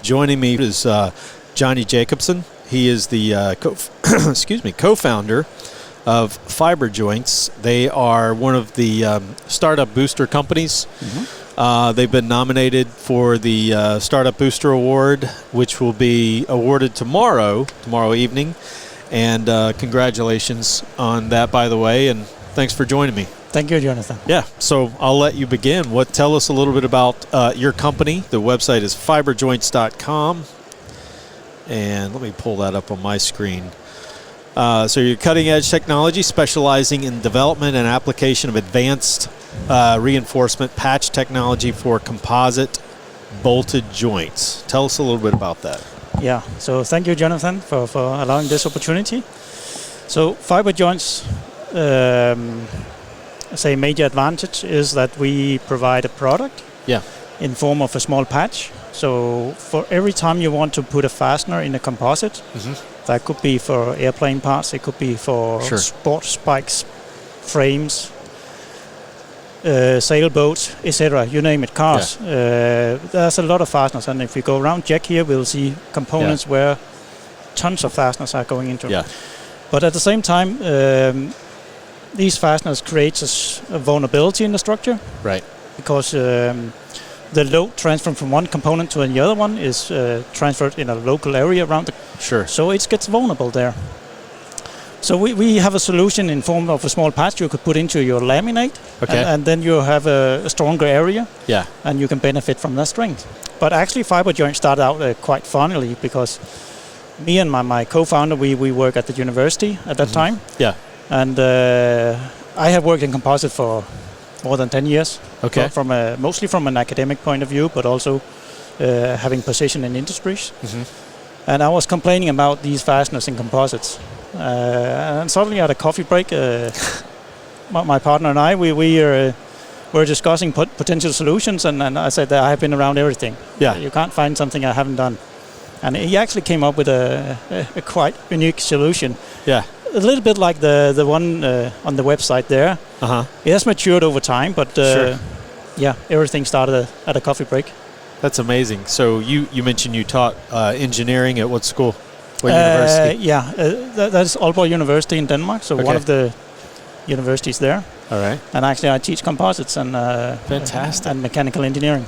Joining me is Johnny Jakobsen. He is the co-founder of FiberJoints. They are one of the startup booster companies. They've been nominated for the Startup Booster Award, which will be awarded tomorrow evening. And congratulations on that, by the way, and thanks for joining me. Thank you, Jonathan. Yeah, so I'll let you begin. Tell us a little bit about your company. The website is FiberJoints.com. And let me pull that up on my screen. So you're cutting-edge technology specializing in development and application of advanced reinforcement patch technology for composite bolted joints. Tell us a little bit about that. Yeah, so thank you, Jonathan, for allowing this opportunity. So FiberJoints, say major advantage is that we provide a product in form of a small patch. So for every time you want to put a fastener in a composite, that could be for airplane parts, it could be for sports bikes, frames, sailboats, etc. You name it, cars. There's a lot of fasteners, and if you go around JEC here, we'll see components where tons of fasteners are going into. But at the same time, these fasteners creates a vulnerability in the structure. Right. Because the load transferred from one component to the other one is transferred in a local area around the... So it gets vulnerable there. So we have a solution in form of a small patch you could put into your laminate, and then you have a stronger area, and you can benefit from that strength. But actually, FiberJoints started out quite funnily because me and my co-founder, we work at the university at that time. And I have worked in composite for more than 10 years. Mostly from an academic point of view, but also having position in industries. And I was complaining about these fasteners in composites. And suddenly at a coffee break, my partner and I, we were discussing potential solutions, and I said that I have been around everything. You can't find something I haven't done. And he actually came up with a quite unique solution. A little bit like the one on the website there. It has matured over time, but everything started at a coffee break. That's amazing. So you mentioned you taught engineering at what school? What university? That's Aalborg University in Denmark, so one of the universities there. All right. And actually I teach composites and fantastic. And mechanical engineering.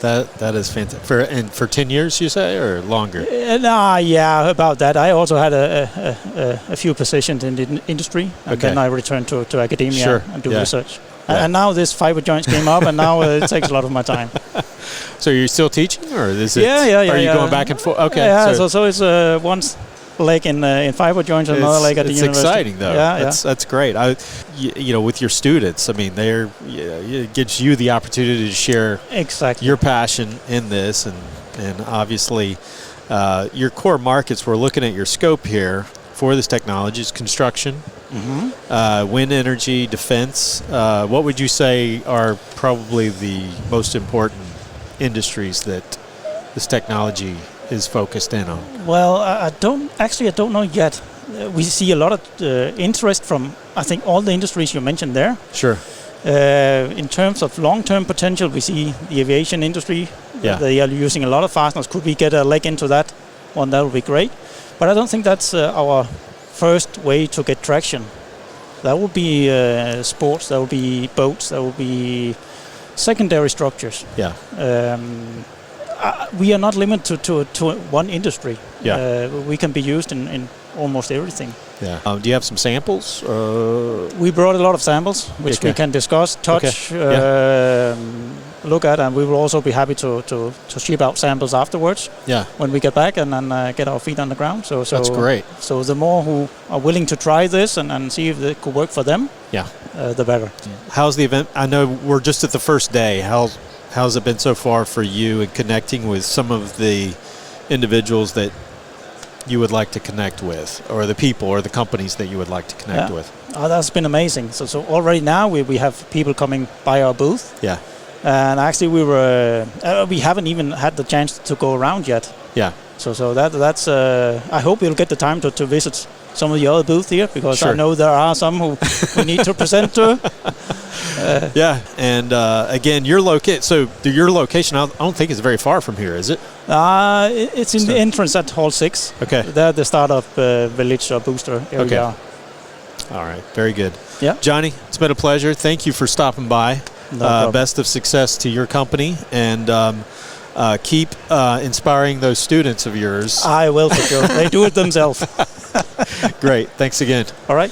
That is fantastic. For 10 years, you say, or longer? About that. I also had a few positions in the industry, and then I returned to academia and do research. And now this FiberJoints came up, and now it takes a lot of my time. So you're still teaching, or is it? Are you going back and forth? Okay. So it's one leg in FiberJoints and another leg at the university. It's exciting, though. That's great. With your students, I mean, it gives you the opportunity to share your passion in this, and obviously your core markets. We're looking at your scope here for this technology is construction, wind energy, defense. What would you say are probably the most important industries that this technology is focused in on? Well, I don't know yet. We see a lot of interest from, I think, all the industries you mentioned there. In terms of long-term potential, we see the aviation industry. They are using a lot of fasteners. Could we get a leg into that one? That would be great. But I don't think that's our first way to get traction. That would be sports, that would be boats, that would be secondary structures. We are not limited to one industry. We can be used in almost everything. Do you have some samples? We brought a lot of samples, which we can discuss, touch, look at, and we will also be happy to ship out samples afterwards. When we get back and then get our feet on the ground. So that's great. So the more who are willing to try this and see if it could work for them, the better. How's the event? I know we're just at the first day. How's it been so far for you in connecting with some of the individuals that you would like to connect with, or the people or the companies that you would like to connect with? That's been amazing. So already now we have people coming by our booth. And actually we haven't even had the chance to go around yet. So that's I hope we'll get the time to visit some of the other booths here, because Sure. I know there are some who we need to present to. Yeah, and again, your location, I don't think is very far from here, is it? It's in the entrance at Hall 6. Okay. They're the startup village or booster area. Okay. All right, very good. Yeah. Johnny, it's been a pleasure. Thank you for stopping by. No problem. Best of success to your company, and keep inspiring those students of yours. I will, for sure. They do it themselves. Great. Thanks again. All right.